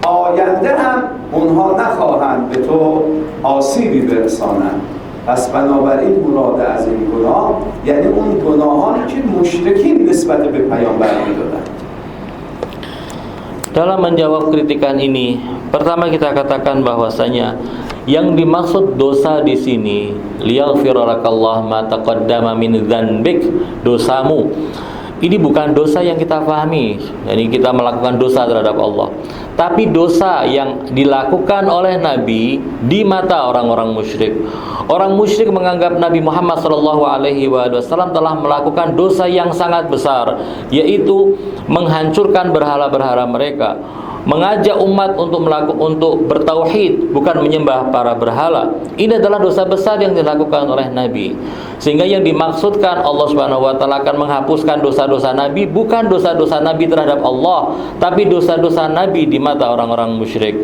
B: آینده هم اونها نخواهند به تو آسیبی برسانند. پس بنابراین مراد از این گناه یعنی اون گناهانی که مشرکین نسبت به پیامبر میدادند.
A: Dalam menjawab kritikan ini, pertama kita katakan bahwasanya yang dimaksud dosa di sini liyaghfira lakallahu ma taqaddama min dzanbik, dosamu. Ini bukan dosa yang kita pahami, yani kita melakukan dosa terhadap Allah, tapi dosa yang dilakukan oleh Nabi di mata orang-orang musyrik. Orang musyrik menganggap Nabi Muhammad SAW telah melakukan dosa yang sangat besar, yaitu menghancurkan berhala-berhala mereka, mengajak umat untuk bertauhid, bukan menyembah para berhala. Ini adalah dosa besar yang dilakukan oleh Nabi. Sehingga yang dimaksudkan Allah Subhanahu wa taala akan menghapuskan dosa-dosa Nabi bukan dosa-dosa Nabi terhadap Allah, tapi dosa-dosa Nabi di mata orang-orang musyrik.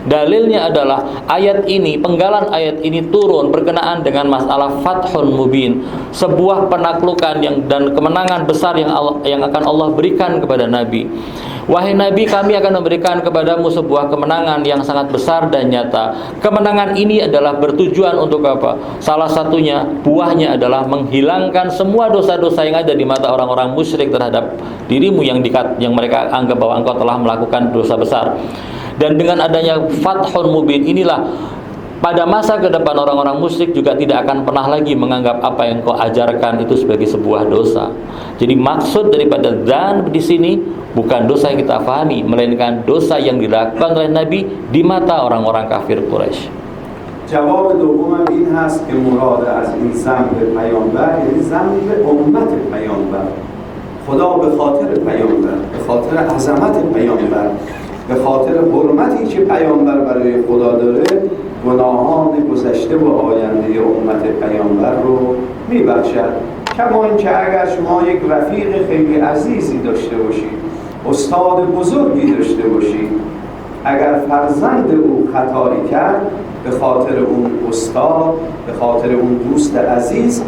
A: Dalilnya adalah ayat ini, penggalan ayat ini turun berkenaan dengan masalah Fathun Mubin, sebuah penaklukan dan kemenangan besar yang akan Allah berikan kepada Nabi. Wahai Nabi, kami akan memberikan kepadamu sebuah kemenangan yang sangat besar dan nyata. Kemenangan ini adalah bertujuan untuk apa? Salah satunya, buahnya adalah menghilangkan semua dosa-dosa yang ada di mata orang-orang musyrik terhadap dirimu yang mereka anggap bahwa engkau telah melakukan dosa besar. Dan dengan adanya Fathun Mubin inilah, pada masa ke depan orang-orang musyrik juga tidak akan pernah lagi menganggap apa yang kau ajarkan itu sebagai sebuah dosa. Jadi maksud daripada dzanb di sini bukan dosa yang kita pahami, melainkan dosa yang dilakukan oleh Nabi di mata orang-orang kafir Quraisy.
B: جواب دومم این هست که مراد از این ذنب پیامبر یعنی ذنب امت پیامبر. خدا به خاطر پیامبر، به خاطر عظمت پیامبر، به خاطر حرمتی که پیامبر برای خدا داره گناهان گذشته و آینده امت پیامبر رو میبخشد. کما اینکه اگر شما یک رفیق خیلی عزیزی داشته باشید، استاد بزرگی داشته باشید، اگر فرزند او خطایی کرد، به خاطر اون استاد، به خاطر اون دوست عزیز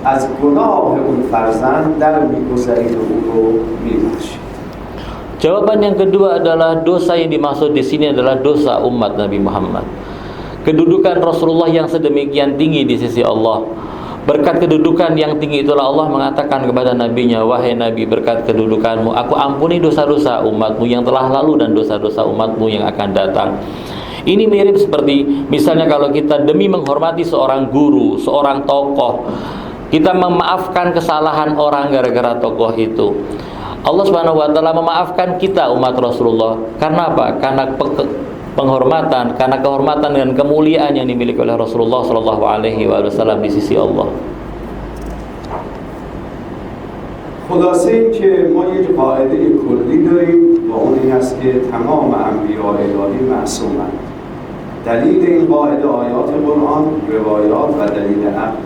B: از گناه اون فرزند در میگذرید و او رو میبخشید.
A: Jawaban yang kedua adalah dosa yang dimaksud di sini adalah dosa umat Nabi Muhammad. Kedudukan Rasulullah yang sedemikian tinggi di sisi Allah. Berkat kedudukan yang tinggi itulah Allah mengatakan kepada nabinya, wahai Nabi, berkat kedudukanmu aku ampuni dosa-dosa umatmu yang telah lalu dan dosa-dosa umatmu yang akan datang. Ini mirip seperti misalnya kalau kita demi menghormati seorang guru, seorang tokoh, kita memaafkan kesalahan orang gara-gara tokoh itu. Allah Subhanahu wa taala memaafkan kita umat Rasulullah. Karena apa? Karena penghormatan, karena kehormatan dan kemuliaan yang dimiliki oleh Rasulullah sallallahu alaihi wasallam di sisi Allah.
B: خلاصه این که ما یک قاعده کلی داریم و اون این است که تمام انبیاء الهی معصومند دلیل این قاعده آیات قرآن، روایات و دلیل عقل.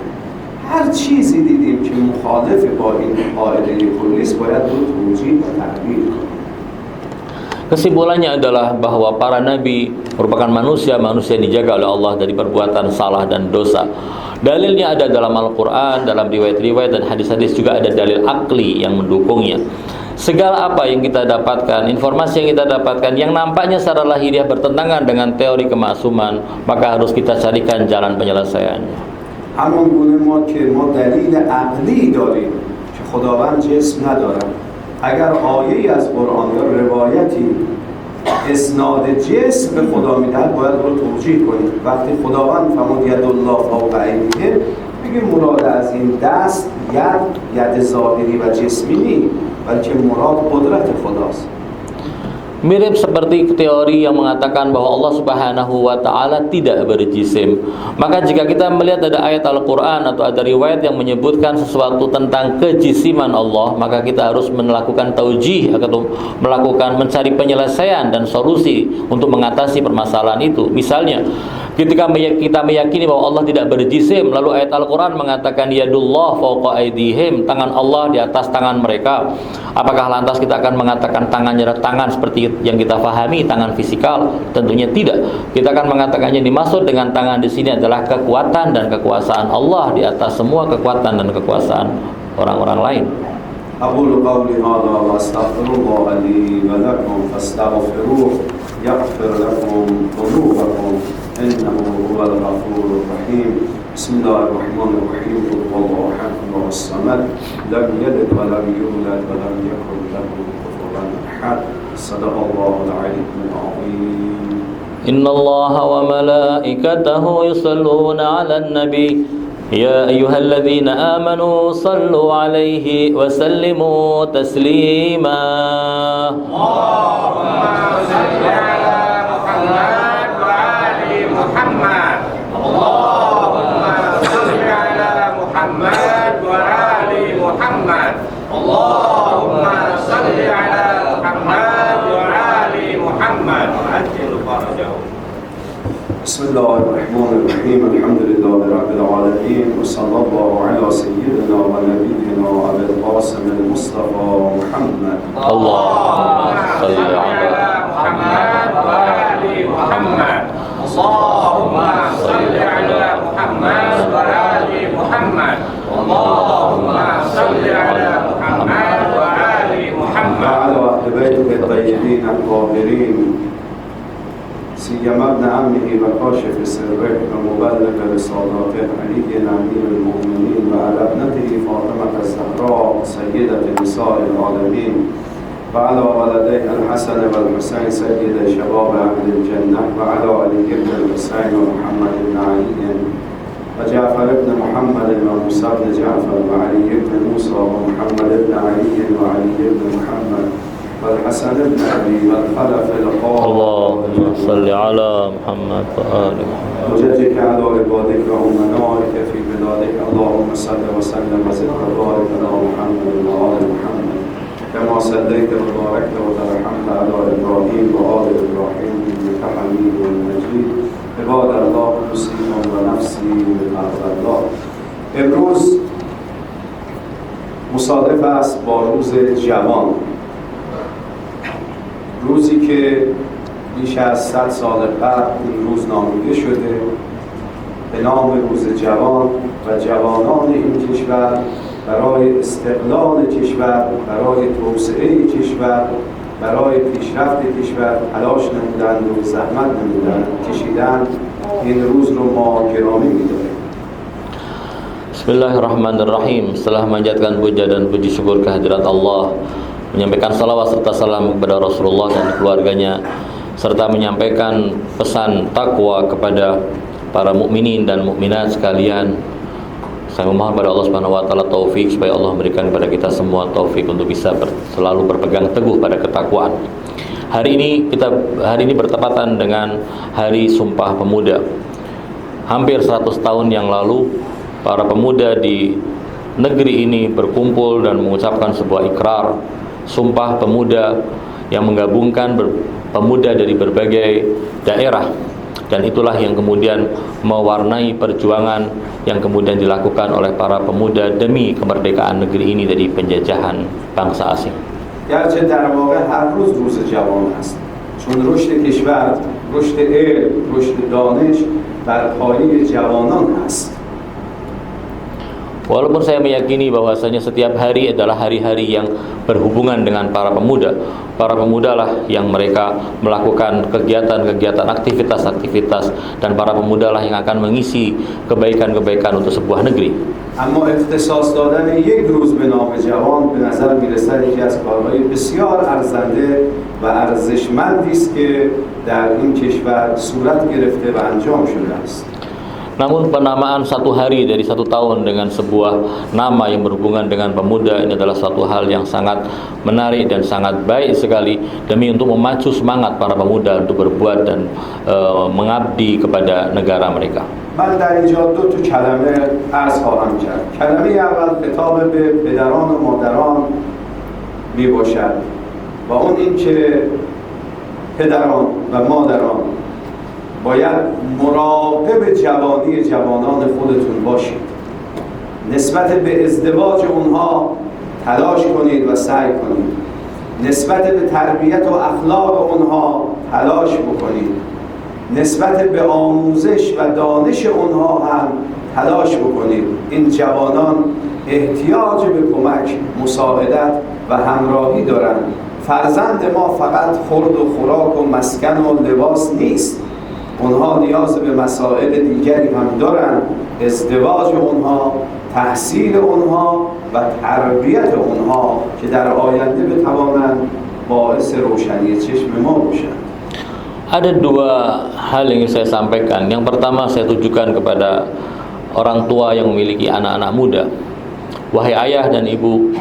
B: هر چیزی دیدیم که مخالف با این قاعده کلی است باید رو توجیه و تعبیر کنیم.
A: Kesimpulannya adalah bahwa para nabi merupakan manusia yang dijaga oleh Allah dari perbuatan salah dan dosa. Dalilnya ada dalam Al-Quran, dalam riwayat-riwayat dan hadis-hadis, juga ada dalil akli yang mendukungnya. Segala apa yang kita dapatkan, informasi yang kita dapatkan yang nampaknya secara lahiriah bertentangan dengan teori kemaksuman, maka harus kita carikan jalan penyelesaiannya.
B: همون گونه ما دلیل عقلی داریم که خداوند جسم ندارد. اگر آیه‌ای از قرآن یا روایتی اسناد جسم به خدا میدهد باید رو توجیه کنیم. وقتی خداوند فرمود ید الله فوق ایدیهم، بگیم مراد از این دست ید ظاهری و جسمی نیست، بلکه مراد قدرت خداست.
A: Mirip seperti teori yang mengatakan bahwa Allah Subhanahu wa Ta'ala tidak berjisim. Maka jika kita melihat ada ayat Al-Quran atau ada riwayat yang menyebutkan sesuatu tentang kejisiman Allah, maka kita harus melakukan taujih atau mencari penyelesaian dan solusi untuk mengatasi permasalahan itu. Misalnya, ketika kita meyakini bahwa Allah tidak berjisim, lalu ayat Al-Quran mengatakan yadullah fawqa aydihim, tangan Allah di atas tangan mereka. Apakah lantas kita akan mengatakan tangannya adalah tangan seperti yang kita fahami, tangan fisikal? Tentunya tidak. Kita akan mengatakannya dimaksud dengan tangan di sini adalah kekuatan dan kekuasaan Allah di atas semua kekuatan dan kekuasaan orang-orang lain.
B: أقول قولي هذا وأستغفر الله لي ولكم فاستغفروه يغفر لكم ذنوبكم إنه هو الغفور الرحيم. بسم الله الرحمن الرحيم. قل هو الله أحد الله الصمد لم يلد ولم يولد ولم يكن له كفوا أحد. صدق الله العلي العظيم.
A: إن الله وملائكته يصلون على النبي يا أيها الذين آمنوا صلوا عليه وسلموا تسليما. اللهم صل على محمد وآل محمد. اللهم صل على محمد وآل محمد. اللهم صل على محمد وآل محمد. عجل فرجهم.
B: بسم الله الرحمن الرحيم. الحمد لله رب العالمين وصلى الله على سيدنا ونبينا أبي القاسم المصطفى محمد.
A: اللهم صل على محمد وآل محمد. اللهم صل على محمد وآل محمد. اللهم صل على محمد وآل محمد.
B: وعلى أهل بيته الطيبين الطاهرين سيما ابن عمه وكاشف سره ومبلغ رسالاته علي أمير المؤمنين وعلى ابنته فاطمة الزهراء سيدة نساء العالمين وعلى ولديه الحسن والحسين سيد شباب أهل الجنة وعلى علي بن الحسين ومحمد بن علي وجعفر بن محمد وموسى بن جعفر وعلي بن موسى ومحمد بن علي وعلي بن محمد والحسن بن أبي والخلف القائم.
A: اللهم صل على محمد وآل محمد.
B: وجزك على عبادك وأمنائك في بلادك. اللهم صل وسلم وزد وبارك على محمد وآل محمد كما صليت وباركت وترحمت على إبراهيم وآل إبراهيم إنك حميد مجيد. عباد الله أوصيكم ونفسي بتقوى الله. امروز مصادف است با روز جوان، روزی که بیش از 100 سال قبل این روز نامیده شده به نام روز جوان و جوانان این کشور برای استقلال کشور، برای توسعه کشور، برای پیشرفت کشور تلاش نمودند و زحمت نمودند، کشیدند. این روز رو ما گرامی می‌داریم.
A: Bismillahirrahmanirrahim. Setelah memanjatkan puja dan puji syukur kehadirat Allah, menyampaikan salawat serta salam kepada Rasulullah dan keluarganya, serta menyampaikan pesan takwa kepada para mukminin dan mukminat sekalian. Saya memohon pada Allah Subhanahu wa taala taufik supaya Allah memberikan kepada kita semua taufik untuk bisa selalu berpegang teguh pada ketakwaan. Hari ini bertepatan dengan Hari Sumpah Pemuda. Hampir 100 tahun yang lalu para pemuda di negeri ini berkumpul dan mengucapkan sebuah ikrar Sumpah Pemuda yang menggabungkan pemuda dari berbagai daerah Dan itulah yang kemudian mewarnai perjuangan yang kemudian dilakukan oleh para pemuda demi kemerdekaan negeri ini dari penjajahan bangsa asing.
B: گرچه در واقع هر روز جوان است، چون رشد کشور، رشد علم، رشد دانش بر پایه جوانان است.
A: Walaupun saya meyakini bahwasanya setiap hari adalah hari-hari yang berhubungan dengan para pemuda. Para pemuda lah yang mereka melakukan kegiatan-kegiatan, aktivitas-aktivitas, dan para pemuda lah yang akan mengisi kebaikan-kebaikan untuk sebuah negeri.
B: اما اختصاص دادن یک روز به نام جوان به نظر میرسد یکی از کارهای بسیار ارزنده و ارزشمندی است که در این کشور صورت گرفته و انجام شده است.
A: Namun penamaan satu hari dari satu tahun dengan sebuah nama yang berhubungan dengan pemuda ini adalah suatu hal yang sangat menarik dan sangat baik sekali demi untuk memacu semangat para pemuda untuk berbuat dan mengabdi kepada negara mereka.
B: من در اینجا دو کلمه عرض خواهم کرد. کلمه اول خطاب به پدران و مادران می باشد و اون این که پدران و مادران باید مراقب جوانی جوانان خودتون باشید. نسبت به ازدواج اونها تلاش کنید و سعی کنید. نسبت به تربیت و اخلاق اونها تلاش بکنید. نسبت به آموزش و دانش اونها هم تلاش بکنید. این جوانان احتیاج به کمک، مساعدت و همراهی دارند. فرزند ما فقط خورد و خوراک و مسکن و لباس نیست. اونها نیاز به مسائل دیگری هم دارند. ازدواج اونها، تحصیل اونها و تربیت اونها که در آینده بتوانند باعث روشنی چشم ما باشند.
A: Ada dua hal yang ingin saya sampaikan. Yang pertama saya tujukan kepada orang tua yang memiliki anak-anak muda. Wahai ayah dan ibu,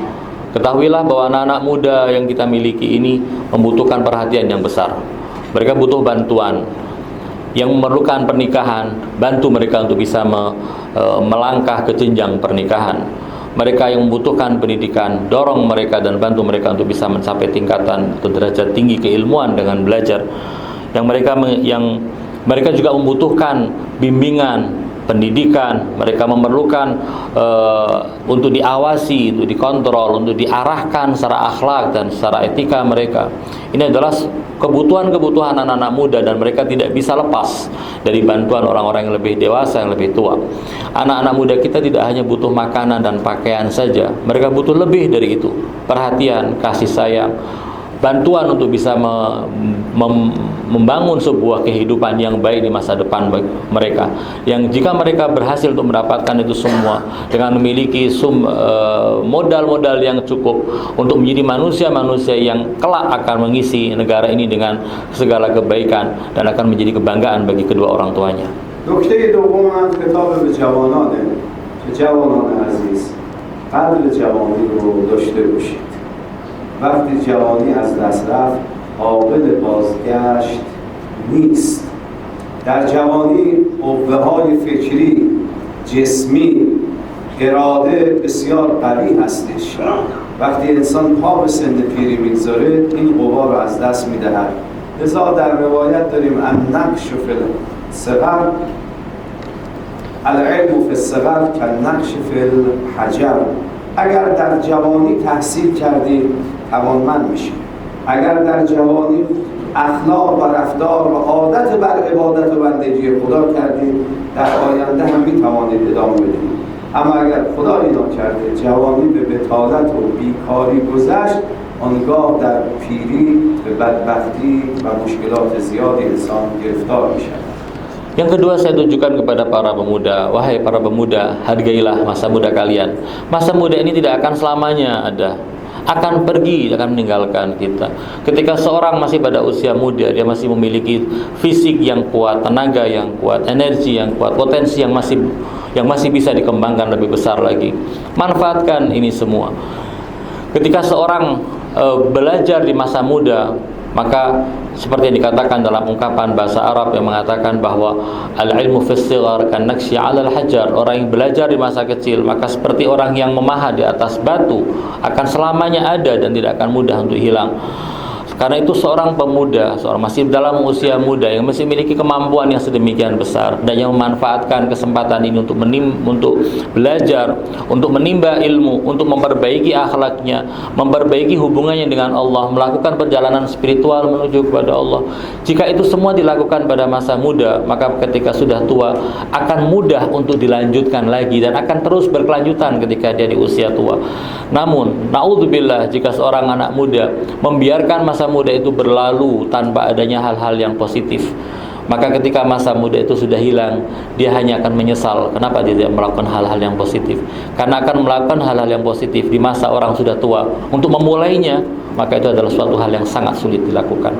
A: ketahuilah bahwa anak-anak muda yang kita miliki ini membutuhkan perhatian yang besar. Mereka butuh bantuan. Yang memerlukan pernikahan, bantu mereka untuk bisa melangkah ke jenjang pernikahan. Mereka yang membutuhkan pendidikan, dorong mereka dan bantu mereka untuk bisa mencapai tingkatan atau derajat tinggi keilmuan dengan belajar. Yang mereka juga membutuhkan bimbingan, pendidikan. Mereka memerlukan untuk diawasi, untuk dikontrol, untuk diarahkan secara akhlak dan secara etika mereka. Ini adalah kebutuhan-kebutuhan anak-anak muda dan mereka tidak bisa lepas dari bantuan orang-orang yang lebih dewasa, yang lebih tua. Anak-anak muda kita tidak hanya butuh makanan dan pakaian saja, mereka butuh lebih dari itu. Perhatian, kasih sayang, bantuan untuk bisa membangun sebuah kehidupan yang baik di masa depan mereka. Yang jika mereka berhasil untuk mendapatkan itu semua dengan memiliki modal-modal yang cukup untuk menjadi manusia-manusia yang kelak akan mengisi negara ini dengan segala kebaikan dan akan menjadi kebanggaan bagi kedua orang tuanya.
B: نکته دوم من خطاب به جوانانه که جوانان عزیز قدر جوانی رو داشته باشید. وقتی جوانی از دست رفت قابل بازگشت نیست. در جوانی قوه‌های فکری، جسمی، اراده بسیار قوی هستش. وقتی انسان پا به سن پیری میگذاره این قوا رو از دست میدهد. لذا در روایت داریم النقش فی الصغر العلم فی الصغر کالنقش فی الحجر. اگر در جوانی تحصیل کردید توانمند میشید. اگر در جوانی اخلاق و رفتار و عادت بر عبادت و بندگی خدا کردید در آینده هم میتوانید ادامه بدید. اما اگر خدا اینا کرده جوانی به بطالت و بیکاری گذشت، آنگاه در پیری به بدبختی و مشکلات زیادی انسان گرفتار میشد.
A: Yang kedua saya tunjukkan kepada para pemuda, wahai para pemuda, hargailah masa muda kalian. Masa muda ini tidak akan selamanya ada, akan pergi, akan meninggalkan kita. Ketika seorang masih pada usia muda, dia masih memiliki fisik yang kuat, tenaga yang kuat, energi yang kuat, potensi yang masih bisa dikembangkan lebih besar lagi. Manfaatkan ini semua. Ketika seorang belajar di masa muda, maka seperti yang dikatakan dalam ungkapan bahasa Arab yang mengatakan bahwa al-ilmu fis sighar kan-nakshi 'ala al-hajar. Orang yang belajar di masa kecil maka seperti orang yang memahat di atas batu, akan selamanya ada dan tidak akan mudah untuk hilang. Karena itu seorang pemuda, seorang masih dalam usia muda yang masih memiliki kemampuan yang sedemikian besar dan yang memanfaatkan kesempatan ini untuk belajar, untuk menimba ilmu, untuk memperbaiki akhlaknya, memperbaiki hubungannya dengan Allah, melakukan perjalanan spiritual menuju kepada Allah. Jika itu semua dilakukan pada masa muda, maka ketika sudah tua akan mudah untuk dilanjutkan lagi dan akan terus berkelanjutan ketika dia di usia tua. Namun, naudzubillah, jika seorang anak muda membiarkan masa muda itu berlalu tanpa adanya hal-hal yang positif, maka ketika masa muda itu sudah hilang, dia hanya akan menyesal kenapa dia tidak melakukan hal-hal yang positif. Karena akan melakukan hal-hal yang positif di masa orang sudah tua, untuk memulainya, maka itu adalah suatu hal yang sangat sulit dilakukan.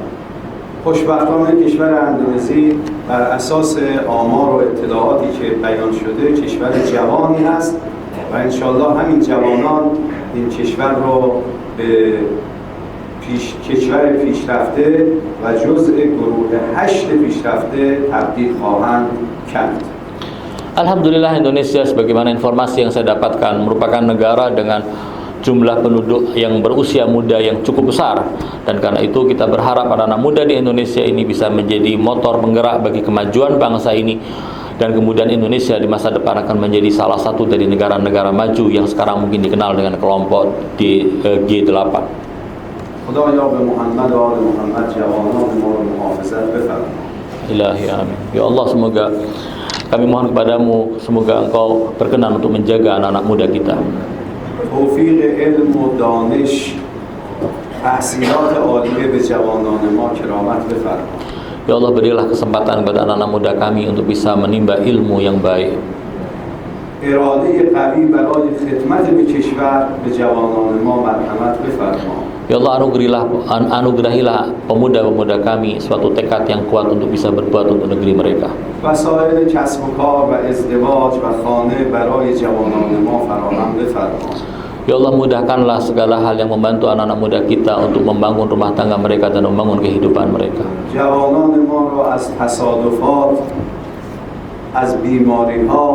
B: خوشبختانه کشور اندونزی بر اساس آمار و اطلاعاتی که بیان شده کشور جوانی است و انشالله همین جوانان این کشور رو به کشور پیشرفته و جزء گروه 8 پیشرفته تبدیل خواهند کرد.
A: Alhamdulillah, Indonesia sebagaimana informasi yang saya dapatkan merupakan negara dengan jumlah penduduk yang berusia muda yang cukup besar, dan karena itu kita berharap anak-anak muda di Indonesia ini bisa menjadi motor penggerak bagi kemajuan bangsa ini, dan kemudian Indonesia di masa depan akan menjadi salah satu dari negara-negara maju yang sekarang mungkin dikenal dengan kelompok di G8.
B: خدایا به محمد و آل محمد جوانان ما رو محافظت بفرما.
A: Ilahi amin. Ya Allah, semoga kami mohon kepadamu, semoga engkau berkenan untuk menjaga anak-anak muda kita.
B: توفیق علم و دانش تحصیلات عالیه به جوانان ما کرامت بفرما.
A: Ya Allah, berilah kesempatan kepada anak-anak muda kami untuk bisa menimba ilmu yang baik.
B: اراده قوی برای خدمت به کشور به جوانان ما مرحمت بفرما.
A: Ya Allah, anugerahilah pemuda-pemuda kami suatu tekad yang kuat untuk bisa berbuat untuk negeri mereka.
B: وسایل کسب و کار و ازدواج و خانه برای جوانان ما فراهم بفرما.
A: Ya Allah, mudahkanlah segala hal yang membantu anak-anak muda kita untuk membangun rumah tangga mereka dan membangun kehidupan mereka.
B: جوانان ما را از تصادفات، از بیماری‌ها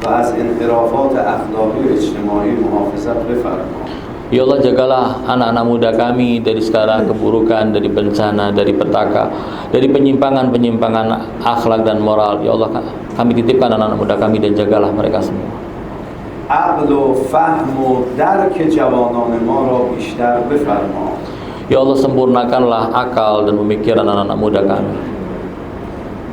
B: و از انحرافات اخلاقی و اجتماعی محافظت بفرما.
A: Ya Allah, jagalah anak-anak muda kami dari segala keburukan, dari bencana, dari petaka, dari penyimpangan-penyimpangan akhlak dan moral. Ya Allah, kami titipkan anak-anak muda kami dan jagalah mereka semua.
B: عقل و فهم و درک جوانان ما را بیشتر بفرما.
A: Ya Allah, sempurnakanlah akal dan pemikiran anak-anak muda kami.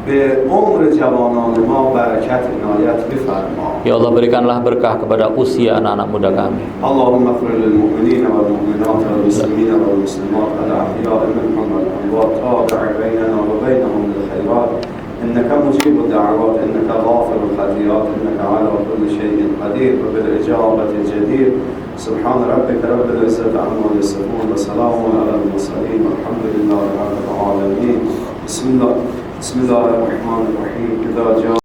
B: به عمر جوانان ما برکت عنایت بفرما.
A: Ya Allah, berikanlah berkah kepada usia anak-anak muda kami.
B: اللهم اغفر للمؤمنين والمؤمنات والمسلمين والمسلمات الأحياء منهم والأموات تابع بيننا وبينهم بالخيرات إنك مجيب الدعوات إنك غافر الخطيئات إنك على كل شيء قدير وبالإجابة جدير. سبحان ربك رب العزة عما يصفون وسلام على المرسلين والحمد لله رب العالمين. بسم الله الرحمن الرحيم. إذا جاء